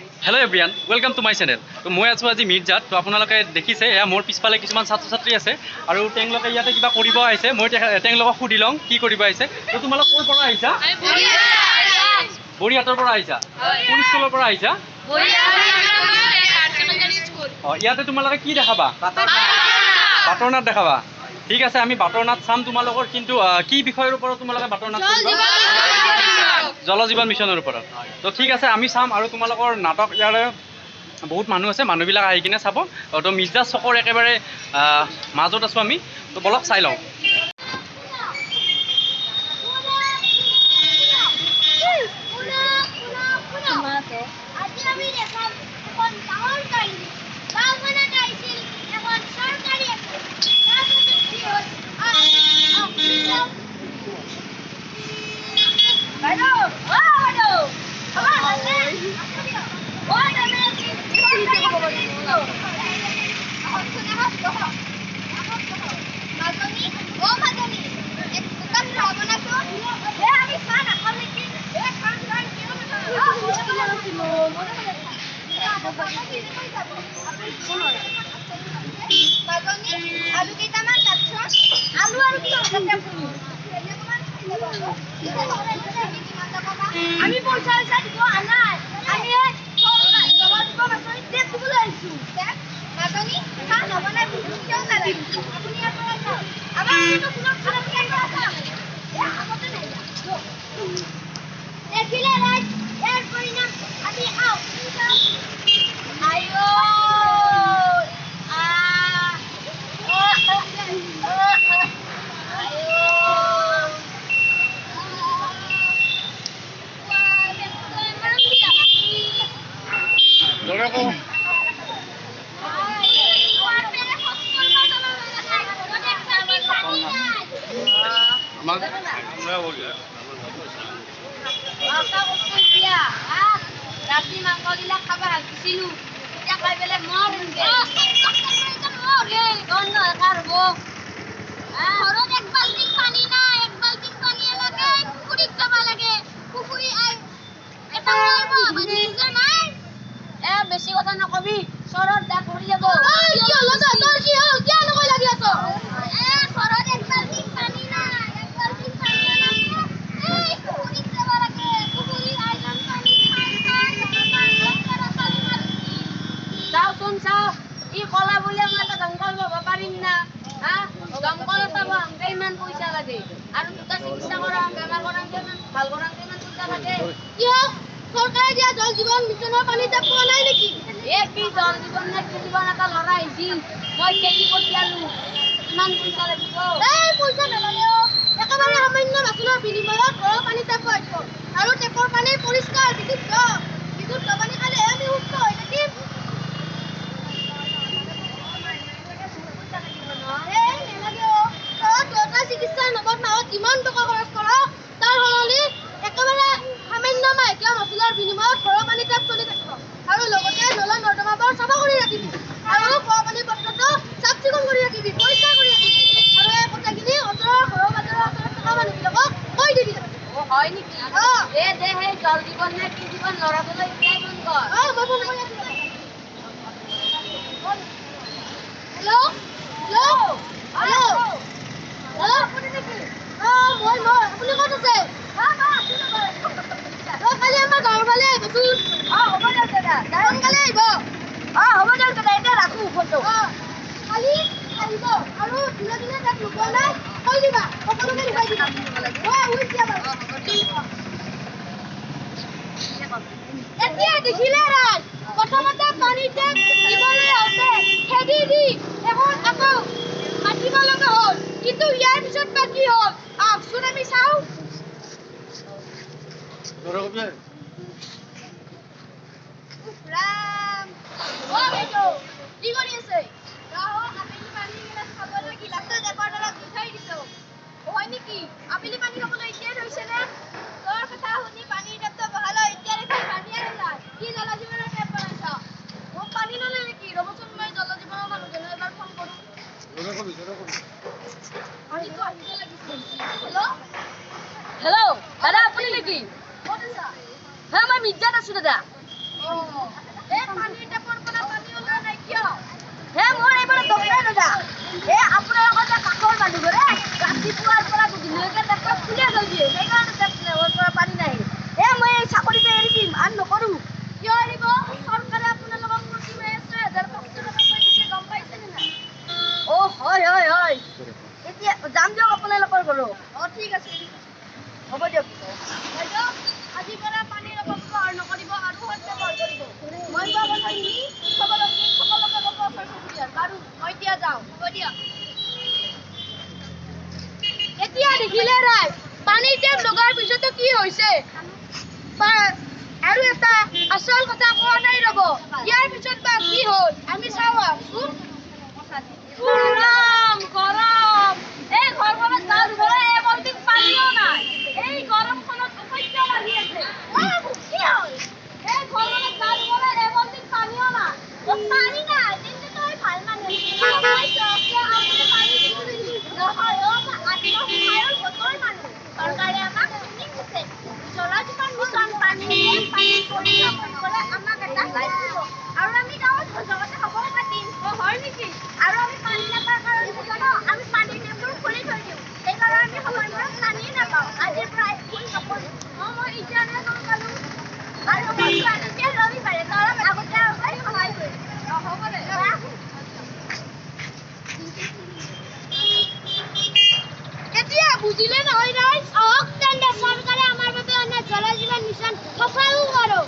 Hello everyone, welcome to my channel. So moi asu aji Mirzat. To আপোনালোকে দেখিছে এয়া মোৰ পিছফালে কিছুমান ছাত্ৰ ছাত্ৰী আছে আৰু তেওঁলোকে ইয়াতে কিবা কৰিব আহিছে মই তেওঁলোকক সুধি লওঁ কি কৰিব আহিছে তো তোমালোক ক'ৰ পৰা আহিছা বৰিহাটৰ পৰা আহিছা কোন স্কুলৰ পৰা আহিছা ইয়াতে তোমালোকে কি দেখাবা বাটৰ নাট দেখাবা ঠিক আছে আমি বাটৰ নাট চাম তোমালোকৰ কিন্তু কি বিষয়ৰ ওপৰত তোমালোকে বাটৰ নাট কৰিবা জল জীৱন মিছনৰ ওপৰত তো ঠিক আছে আমি চাম আৰু তোমালোকৰ নাটক ইয়াৰে বহুত মানুহ আছে মানুহবিলাক আহি কিনে চাব তো মিৰ্জাত চকৰ একেবাৰে মাজত আছোঁ আমি তো বলক চাই লওঁ আমি পয়সা পয়সা দিব আনাই আমি মাজনী খা নবনাই কিয় নালাগে আপুনি আপোনাৰ আমাৰ কিন্তু কোনো খারাপ কেন আছে আমাদের নাই দেখিলে রাইট এর পরিণাম আমি আও আইও রাতি মাংস গিলা খাবা হালকিছিলো এতিয়া খাই পেলে গন্ধ কারব ঘৰত এক বালতি পানী নাই এক বালতি পানী লাগে পুকুৰীত যাব লাগে পুকুৰী আই এটা কৰিব মানে নাই বেছি কথা নকবি চৰত দা কৰি যাব কি হলো তোৰ কি হল কি নকই লাগি আছ ঘৰত এক বালতি পানী নাই এক বালতি পানী লাগে পুকুৰীত যাব লাগে পুকুৰী আই যাম পানী চাও শুন চাও ই কলা বলে আমরা জঙ্গল বাবা পারিম না হ্যাঁ জঙ্গল পাবো আমাকে ইমান পয়সা লাগে আর দুটা চিকিৎসা করা বেমার করা কেমন ভাল করা কেমন পয়সা লাগে কি সরকারে দিয়া জল জীবন মিশনের পানি টেপ পোৱা নাই নেকি কি জল জীবন না কি জীবন এটা লড়া আইছি মই খেতি করতে আলু ইমান পয়সা লাগিব এই পয়সা নালাগে একেবারে সামান্য বাচনৰ বিনিময়ত ঘৰৰ পানী টেপ পাইছো আৰু টেপৰ পানী পৰিষ্কাৰ বিশুদ্ধ পানী খালে আমি সুস্থ হৈ থাকিম চিকিৎসাৰ নামত মাহত যিমান টকা খৰচ কৰ তাৰ সলনি একেবাৰে সামান্য মাহেকীয়া মছলাৰ বিনিময়ত ঘৰৰ পানী টেপ চলি থাকিব আৰু লগতে নলা নৰ্দমাবোৰ চাফা কৰি ৰাখিবি আৰু খোৱা পানী পত্ৰটো চাফ চিকুণ কৰি ৰাখিবি পৰিষ্কাৰ কৰি ৰাখিবি আৰু এই কথাখিনি ওচৰৰ ঘৰৰ বাজাৰৰ ওচৰত থকা মানুহবিলাকক কৈ দিবি হয় নেকি দে সেই জল জীৱন নে কি জীৱন লৰাবলৈ এতিয়াই ফোন কৰ মই ফোন কৰি আছো হেল্ল' হেল্ল' হেল্ল' আপুনি নেকি মই আপুনি ক'ত আছে কালি আমাৰ গাঁৱৰ ফালে আহিবচোন হ'ব দিয়ক দাদা সোনকালে আহিব হ'ব দিয়ক দাদা এতিয়া ৰাখোঁ ফোনটো কালি আহিব আৰু দিনে দিনে তাত নোপোৱা নাই কৈ দিবা সকলোকে দেখুৱাই দিবা এতিয়া দেখিলে ৰাজ প্ৰথমতে পানী টেপ দিবলৈ আহোঁতে খেদি দি এখন আকৌ মাতিব লগা হ'ল কিন্তু ইয়াৰ পিছত বা কি হ'ল আহকচোন আমি চাওঁ কি কৰি আছে হয় নেকি আবেলি পানী খাবলৈ এতিয়াই থৈছে নে তোৰ কথা শুনি পানীৰ টেপটো বহালো এতিয়া দেখি পানী আহিলা কি জল জীৱনৰ টেপ বনাইছ মোক পানী নলে নেকি ৰবচোন মই জল জীৱনৰ মানুহজনক এবাৰ ফোন কৰোঁ হেল্ল' দাদা আপুনি নেকি হ্যাঁ মই মিৰ্জাত আছো দাদা এই পানীৰ টেপৰ পৰা পানী ওলোৱা নাই কিয়? হে মোৰ এইবাৰ দৰকাৰ দাদা। আপোনালোকৰ যে কাষৰ মানুহবোৰে ৰাতিপুৱাৰ পৰা গধূলিলৈকে টেপটো খুলিয়ে থৈ দিয়ে। সেইকাৰণে টেপৰ পৰা পানী নাহে। মই এই চাকৰিটো এৰি দিম আৰু নকৰোঁ। কিয় এৰিব? চৰকাৰে আপোনালোকক প্ৰতিমাহে 6,500 টকা দিছে, গম পাইছেনে নাই? হয়। এতিয়া যাম দিয়ক আপোনালোকৰ ঘৰত। ঠিক আছে। হ'ব দিয়ক। বাইদেউ, আজিৰ পৰা পানীৰ অপব্যৱহাৰ নকৰিব আৰু সৎব্যৱহাৰ কৰিব। মই কোৱা কথাখিনি সকলোকে ক'ব ওচৰ চুবুৰীয়াৰ। বাৰু, মই এতিয়া যাওঁ। হ'ব দিয়ক। এতিয়া দেখিলে ৰাইজ, পানীৰ টেপ লগাৰ পিছতো কি হৈছে? আৰু এটা আচল কথা কোৱা নাই ৰ'ব। ইয়াৰ পিছত বা কি হ'ল আমি চাওঁ আহকচোন। গৰম। এই ঘৰখনত গা ধুবলৈ এবাল্টিং পানীও নাই। এই গৰমখনত অসহ্য লাগি আছে। কি হ'ল? এই ঘৰখনত গা ধুবলৈ এবাল্টিং পানীও নাই। পানী নাই তেন্তে তই ভাল মানুহ। আত্মসহায়ক গোটৰ মানুহ। চৰকাৰে আমাক ট্ৰেইনিং দিছে। জল জীৱন মিছন পানীৰ পৰিচয় কৰিবলৈ আমাক এটা দায়িত্ব দিব। আৰু আমি গাঁৱত সজাগতা সভাও পাতিম। হয় নেকি? আৰু আমি পানী নাপাৰ কাৰণে আমি পানীৰ টেপবোৰ খুলি থৈ দিওঁ। সেইকাৰণে আমি সময়মতে পানী নাপাওঁ। আজিৰ পৰা ভুল নকৰোঁ। মই এতিয়াহে গম পালোঁ। আৰু এতিয়া ৰবিবাৰে তই অলপ আগতীয়াকৈ সহায় কৰিম। হ'ব দে। এতিয়া বুজিলে নহয় ৰাইজ? আহক তেন্তে চৰকাৰে আমাৰ বাবে অনা জল জীৱন মিছন সফল কৰোঁ।